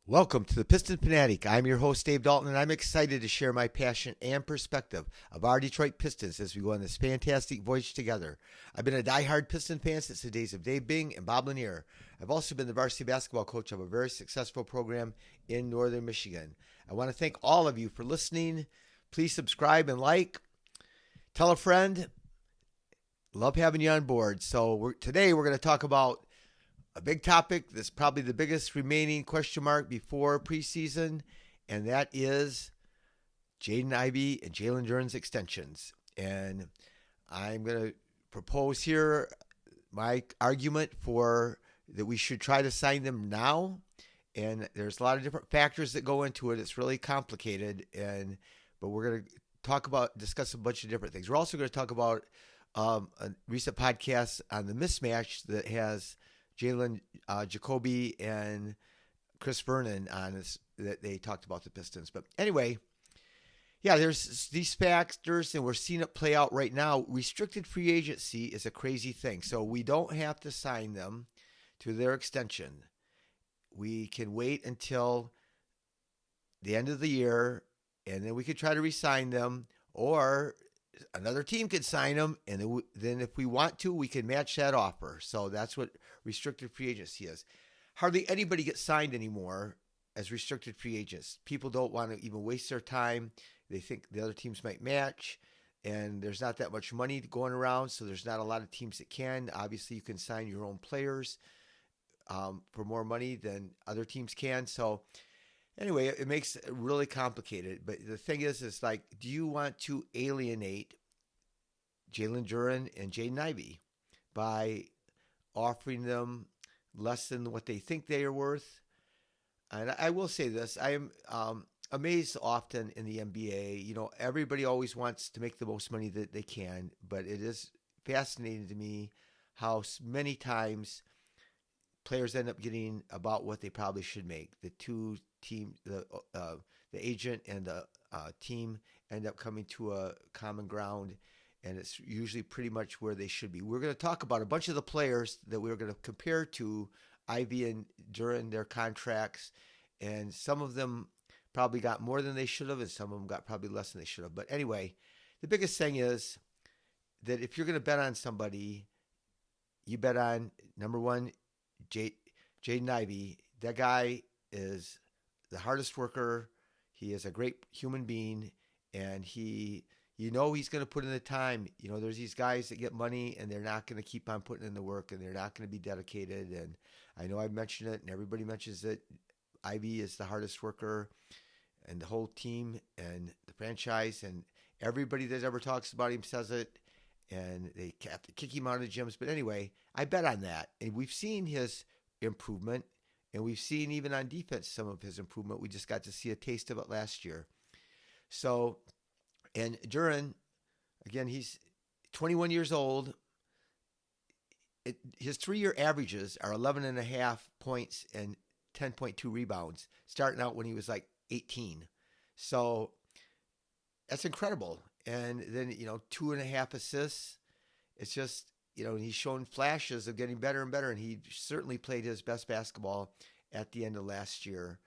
Welcome to the Piston Fanatic. I'm your host, Dave Dalton, and I'm excited to share my passion and perspective of our Detroit Pistons as we go on this fantastic voyage together. I've been a diehard Piston fan since the days of Dave Bing and Bob Lanier. I've also been the varsity basketball coach of a very successful program in northern Michigan. I want to thank all of you for listening. Please subscribe and like. Tell a friend. Love having you on board. So today we're going to talk about a big topic that's probably the biggest remaining question mark before preseason, and that is Jaden Ivey and Jaylen Duran's extensions. And I'm going to propose here my argument for that we should try to sign them now. And there's a lot of different factors that go into it. It's really complicated, but we're going to discuss a bunch of different things. We're also going to talk about a recent podcast on the Mismatch that has Jaylen, Jacoby, and Chris Vernon on this, that they talked about the Pistons. But anyway, yeah, there's these factors, and we're seeing it play out right now. Restricted free agency is a crazy thing. So we don't have to sign them to their extension. We can wait until the end of the year, and then we could try to re-sign them, or another team could sign them, and then if we want to, we can match that offer. So that's what restricted free agency is. Hardly anybody gets signed anymore as restricted free agents. People don't want to even waste their time. They think the other teams might match, and there's not that much money going around, so there's not a lot of teams that can. Obviously, you can sign your own players for more money than other teams can. So anyway, it makes it really complicated. But the thing is like, do you want to alienate Jaylen Duren and Jaden Ivey by offering them less than what they think they are worth? And I will say this, I am amazed often in the NBA. You know, everybody always wants to make the most money that they can, but it is fascinating to me how many times players end up getting about what they probably should make. The two teams, the agent and the team end up coming to a common ground, and it's usually pretty much where they should be. We're going to talk about a bunch of the players that we're going to compare to Ivey and Duran, their contracts, and some of them probably got more than they should have, and some of them got probably less than they should have. But anyway, the biggest thing is that if you're going to bet on somebody, you bet on, number one, Jaden Ivey. That guy is the hardest worker. He is a great human being, and he's going to put in the time. You know, there's these guys that get money, and they're not going to keep on putting in the work, and they're not going to be dedicated. And I know I've mentioned it, and everybody mentions it. Ivey is the hardest worker, and the whole team and the franchise and everybody that ever talks about him says it, and they have to kick him out of the gyms. But anyway, I bet on that. And we've seen his improvement, and we've seen even on defense some of his improvement. We just got to see a taste of it last year. So, and Duran, again, he's 21 years old. His 3-year averages are 11.5 points and 10.2 rebounds, starting out when he was like 18. So that's incredible. And then, 2.5 assists. It's just, he's shown flashes of getting better and better, and he certainly played his best basketball at the end of last year.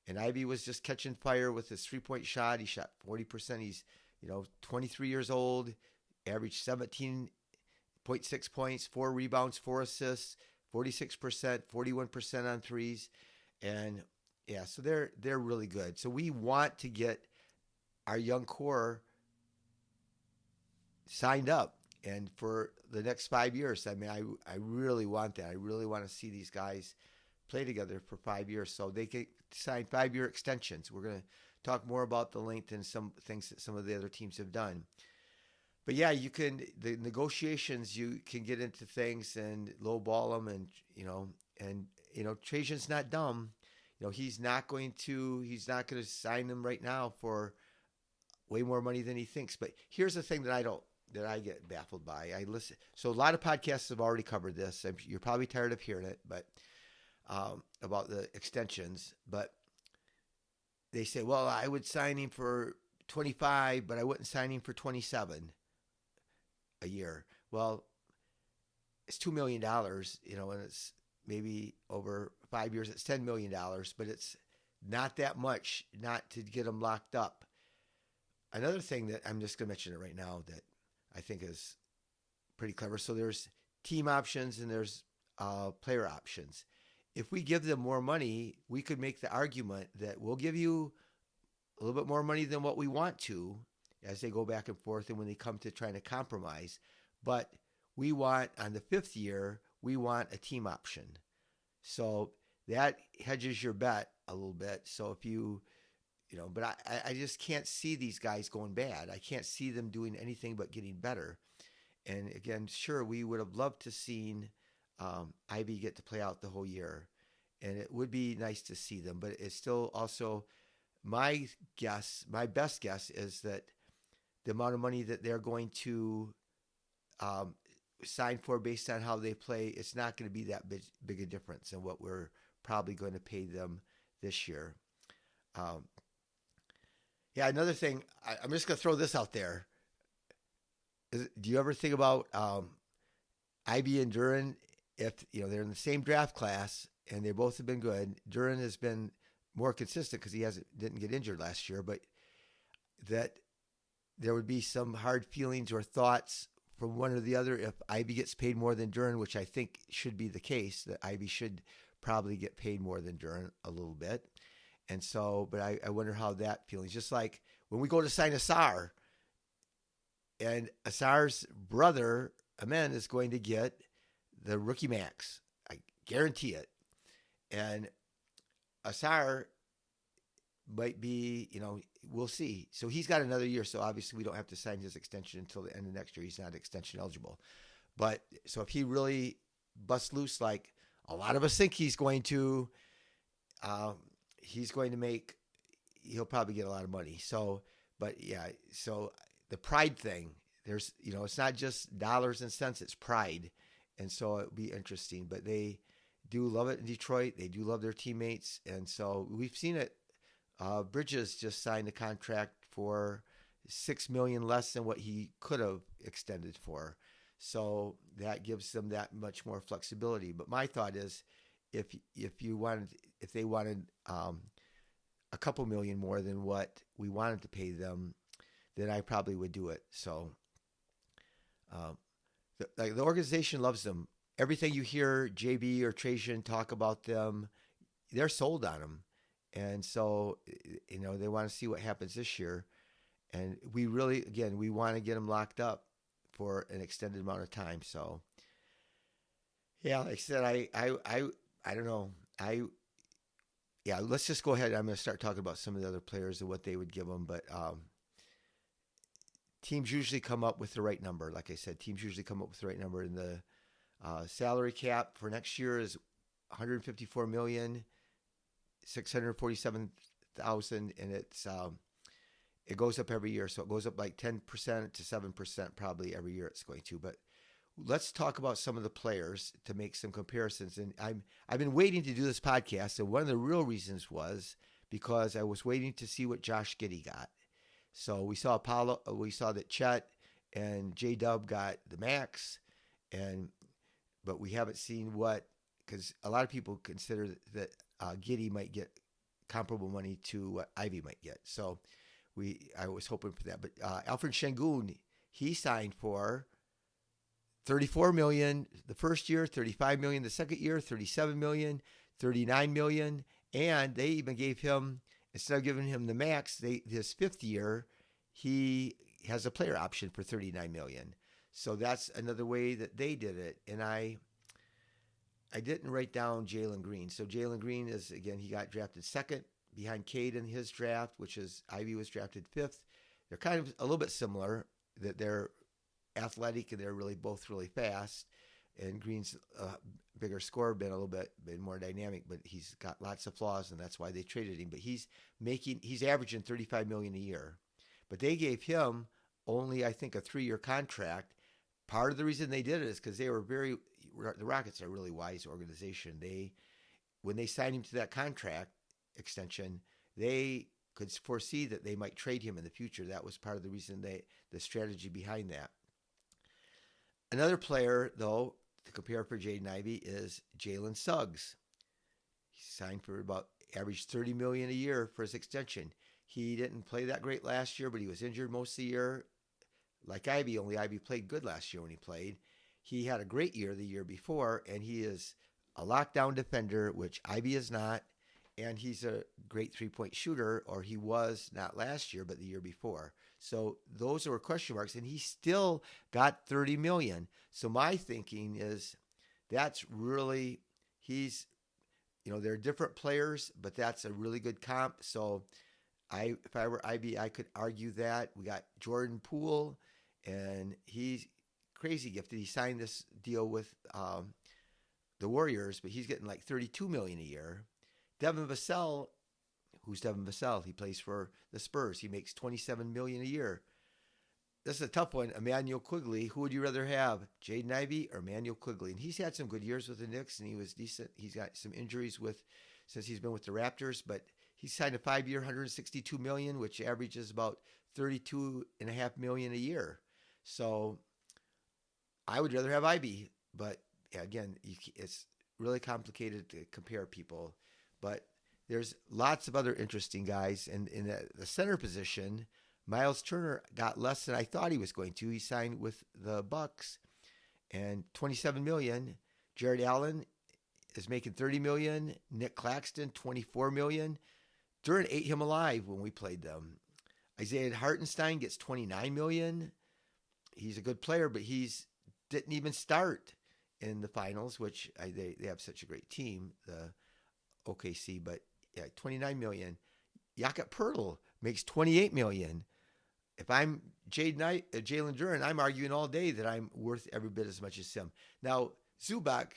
And Ivey was just catching fire with his 3-point shot. He shot 40%. He's, 23 years old, averaged 17.6 points, 4 rebounds, 4 assists, 46%, 41% on threes. And yeah, so they're really good. So we want to get our young core signed up, and for the next 5 years. I mean, I really want that. I really want to see these guys play together for 5 years so they can sign 5-year extensions. We're going to talk more about the length and some things that some of the other teams have done. But yeah, the negotiations, you can get into things and lowball them, and Trajan's not dumb. He's not going to sign them right now for way more money than he thinks. But here's the thing that I get baffled by. I listen. So a lot of podcasts have already covered this. You're probably tired of hearing it, but about the extensions. But they say, well, I would sign him for 25, but I wouldn't sign him for 27 a year. Well, it's $2 million, and it's maybe over 5 years, it's $10 million, but it's not that much, not to get them locked up. Another thing that I'm just going to mention it right now that I think is pretty clever. So there's team options and there's player options. If we give them more money, we could make the argument that we'll give you a little bit more money than what we want to as they go back and forth and when they come to trying to compromise. But we want, on the 5th year, we want a team option. So that hedges your bet a little bit. So if but I just can't see these guys going bad. I can't see them doing anything but getting better. And again, sure, we would have loved to seen Ivey get to play out the whole year. And it would be nice to see them. But it's still also my best guess is that the amount of money that they're going to sign for based on how they play, it's not going to be that big a difference in what we're probably going to pay them this year. Another thing, I'm just going to throw this out there. Do you ever think about Ivey and Duran? If they're in the same draft class and they both have been good, Duran has been more consistent because he didn't get injured last year, but that there would be some hard feelings or thoughts from one or the other if Ivey gets paid more than Duran, which I think should be the case, that Ivey should probably get paid more than Duran a little bit. And so, but I wonder how that feels. Just like when we go to sign Asar, and Asar's brother, Amen, is going to get the rookie max. I guarantee it. And Asar might be, we'll see. So he's got another year. So obviously we don't have to sign his extension until the end of next year. He's not extension eligible. But so if he really busts loose, like a lot of us think he's going to make, he'll probably get a lot of money. So, but yeah, so the pride thing, there's, it's not just dollars and cents, it's pride. And so it'll be interesting, but they do love it in Detroit. They do love their teammates. And so we've seen it. Bridges just signed a contract for $6 million less than what he could have extended for. So that gives them that much more flexibility. But my thought is, if they wanted a couple million more than what we wanted to pay them, then I probably would do it. So the organization loves them. Everything you hear JB or Trajan talk about them, they're sold on them. And so, they want to see what happens this year. And we really, again, we want to get them locked up for an extended amount of time. So, yeah, like I said, I don't know. Let's just go ahead. I'm going to start talking about some of the other players and what they would give them. But teams usually come up with the right number. Like I said, teams usually come up with the right number. And the salary cap for next year is $154 million. 647,000, and it goes up every year. So it goes up like 10% to 7% probably every year it's going to. But let's talk about some of the players to make some comparisons. And I've been waiting to do this podcast, and one of the real reasons was because I was waiting to see what Josh Giddey got. So we saw that Chet and J-Dub got the max, but we haven't seen because a lot of people consider that Giddey might get comparable money to what Ivey might get. So I was hoping for that. But Alfred Şengün, he signed for $34 million the first year, $35 million the second year, $37 million, $39 million, and they even gave him, instead of giving him the max, his 5th year, he has a player option for $39 million. So that's another way that they did it. And I didn't write down Jaylen Green. So Jaylen Green is, again, he got drafted 2nd behind Cade in his draft, which is Ivey was drafted 5th. They're kind of a little bit similar, that they're athletic and they're both really fast. And Green's a bigger scorer, been more dynamic, but he's got lots of flaws, and that's why they traded him. But he's averaging $35 million a year. But they gave him only, I think, a 3-year contract. Part of the reason they did it is because the Rockets are a really wise organization. When they signed him to that contract extension, they could foresee that they might trade him in the future. That was part of the reason the strategy behind that. Another player, though, to compare for Jaden Ivey is Jalen Suggs. He signed for about averaged $30 million a year for his extension. He didn't play that great last year, but he was injured most of the year. Like Ivey, only Ivey played good last year when he played. He had a great year the year before, and he is a lockdown defender, which Ivey is not, and he's a great three-point shooter, or he was not last year, but the year before. So those were question marks, and he still got $30 million. So my thinking is that's really, they're different players, but that's a really good comp. So if I were Ivey, I could argue that. We got Jordan Poole, and he's crazy gifted. He signed this deal with the Warriors, but he's getting like $32 million a year. Devin Vassell, who's Devin Vassell? He plays for the Spurs. He makes $27 million a year. This is a tough one. Emmanuel Quigley. Who would you rather have, Jaden Ivey or Emmanuel Quigley? And he's had some good years with the Knicks, and he was decent. He's got some injuries since he's been with the Raptors, but he signed a 5-year, $162 million, which averages about $32.5 million a year. So I would rather have Ivey, but again, it's really complicated to compare people. But there's lots of other interesting guys. And in the center position, Miles Turner got less than I thought he was going to. He signed with the Bucks and $27 million. Jared Allen is making $30 million. Nick Claxton, $24 million. Duran ate him alive when we played them. Isaiah Hartenstein gets $29 million. He's a good player, but didn't even start in the finals, which they have such a great team, the OKC. But yeah, $29 million. Jakob Poeltl makes $28 million. If I'm Jaylen Duren, I'm arguing all day that I'm worth every bit as much as him. Now, Zubac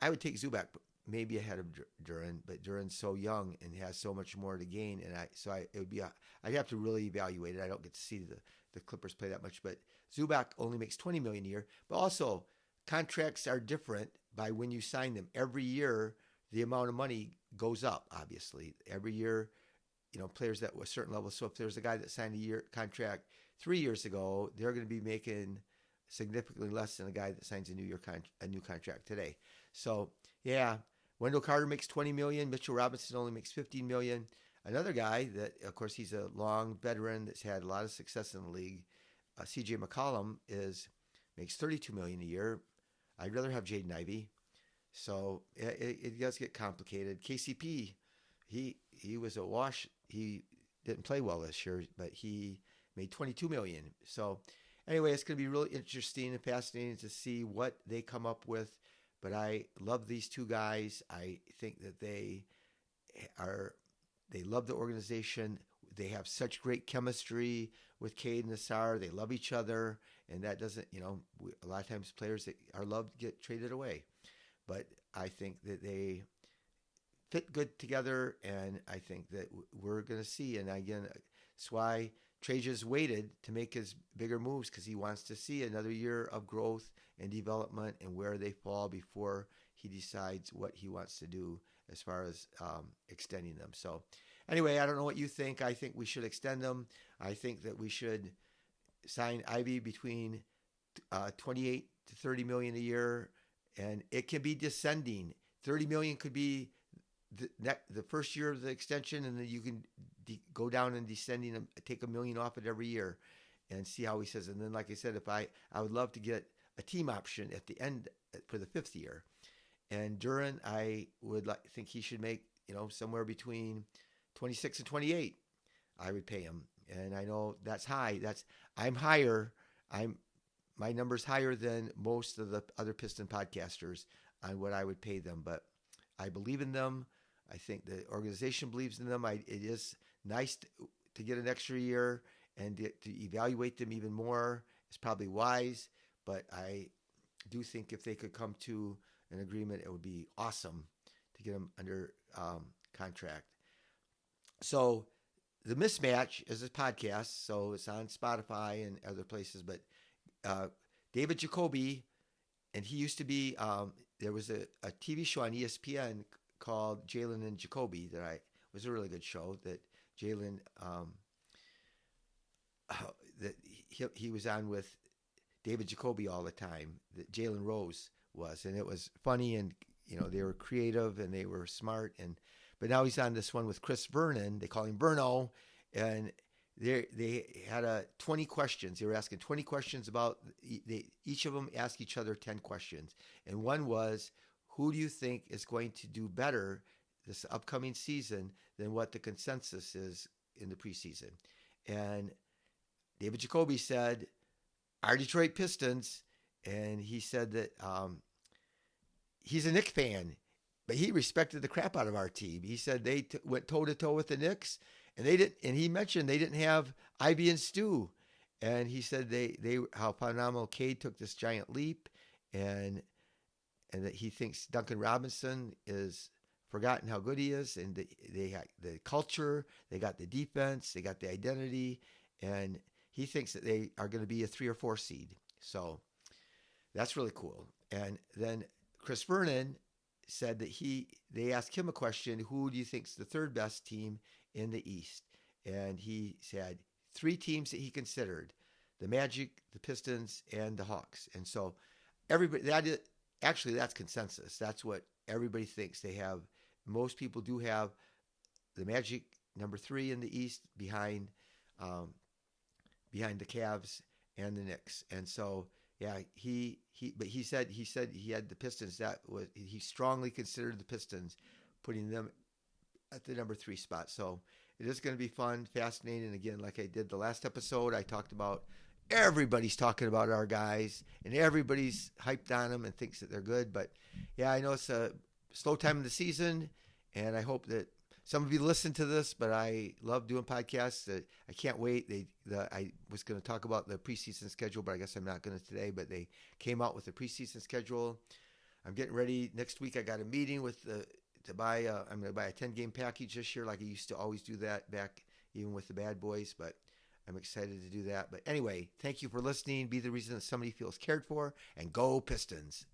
I would take Zubac maybe ahead of Duran, but Duran's so young and has so much more to gain, and I'd have to really evaluate it. I don't get to see the Clippers play that much, but Zubac only makes $20 million a year. But also, contracts are different by when you sign them. Every year, the amount of money goes up. Obviously, every year, players that were a certain level. So if there's a guy that signed a year contract 3 years ago, they're going to be making significantly less than a guy that signs a new contract today. So yeah. Wendell Carter makes $20 million. Mitchell Robinson only makes $15 million. Another guy that, of course, he's a long veteran that's had a lot of success in the league. C.J. McCollum makes $32 million a year. I'd rather have Jaden Ivey. So it does get complicated. KCP, he was a wash. He didn't play well this year, but he made $22 million. So anyway, it's going to be really interesting and fascinating to see what they come up with. But I love these two guys. I think that they love the organization. They have such great chemistry with Cade and Nassar. They love each other, and that doesn't, a lot of times players that are loved get traded away. But I think that they fit good together, and I think that we're going to see. And again, that's why Trajan's waited to make his bigger moves, because he wants to see another year of growth and development and where they fall before he decides what he wants to do as far as extending them. So anyway, I don't know what you think. I think we should extend them. I think that we should sign Ivey between 28 to 30 million a year, and it can be descending. 30 million could be the first year of the extension, and then you can go down and descending and take $1 million off it every year and see how he says. And then, like I said, if I would love to get a team option at the end for the 5th year. And Duran, I would think he should make, somewhere between 26 and 28. I would pay him. And I know that's high. I'm higher. My number's higher than most of the other Piston podcasters on what I would pay them, but I believe in them. I think the organization believes in them. It is nice to get an extra year and to evaluate them even more. It's probably wise, but I do think if they could come to an agreement, it would be awesome to get them under contract. So the Mismatch is a podcast, so it's on Spotify and other places, but David Jacoby, and he used to be, there was a TV show on ESPN called Jaylen and Jacoby was a really good show that Jaylen, that he was on with David Jacoby all the time, that Jalen Rose was, and it was funny, and they were creative and they were smart. But now he's on this one with Chris Vernon. They call him Berno, and they had 20 questions. They were asking 20 questions about. Each of them asked each other 10 questions, and one was, who do you think is going to do better this upcoming season than what the consensus is in the preseason? And David Jacoby said, our Detroit Pistons, and he said that he's a Knicks fan, but he respected the crap out of our team. He said they went toe to toe with the Knicks, and they didn't. And he mentioned they didn't have Ivey and Stu, and he said how phenomenal Cade took this giant leap, and that he thinks Duncan Robinson is forgotten how good he is, and they got the culture, they got the defense, they got the identity, and he thinks that they are going to be a 3 or 4 seed. So that's really cool. And then Chris Vernon said that they asked him a question, who do you think is the third best team in the East? And he said 3 teams that he considered: the Magic, the Pistons, and the Hawks. And so everybody, that's consensus. That's what everybody thinks. They have, most people do have the Magic number 3 in the East behind the Cavs and the Knicks. And so, yeah, he said he had the Pistons. He strongly considered the Pistons, putting them at the number 3 spot. So it is going to be fun, fascinating. And again, like I did the last episode, I talked about everybody's talking about our guys and everybody's hyped on them and thinks that they're good. But yeah, I know it's a slow time of the season, and I hope that some of you listen to this, but I love doing podcasts. I can't wait. I was going to talk about the preseason schedule, but I guess I'm not going to today. But they came out with the preseason schedule. I'm getting ready. Next week I got a meeting I'm going to buy a 10-game package this year, like I used to always do that back even with the Bad Boys. But I'm excited to do that. But anyway, thank you for listening. Be the reason that somebody feels cared for, and go Pistons.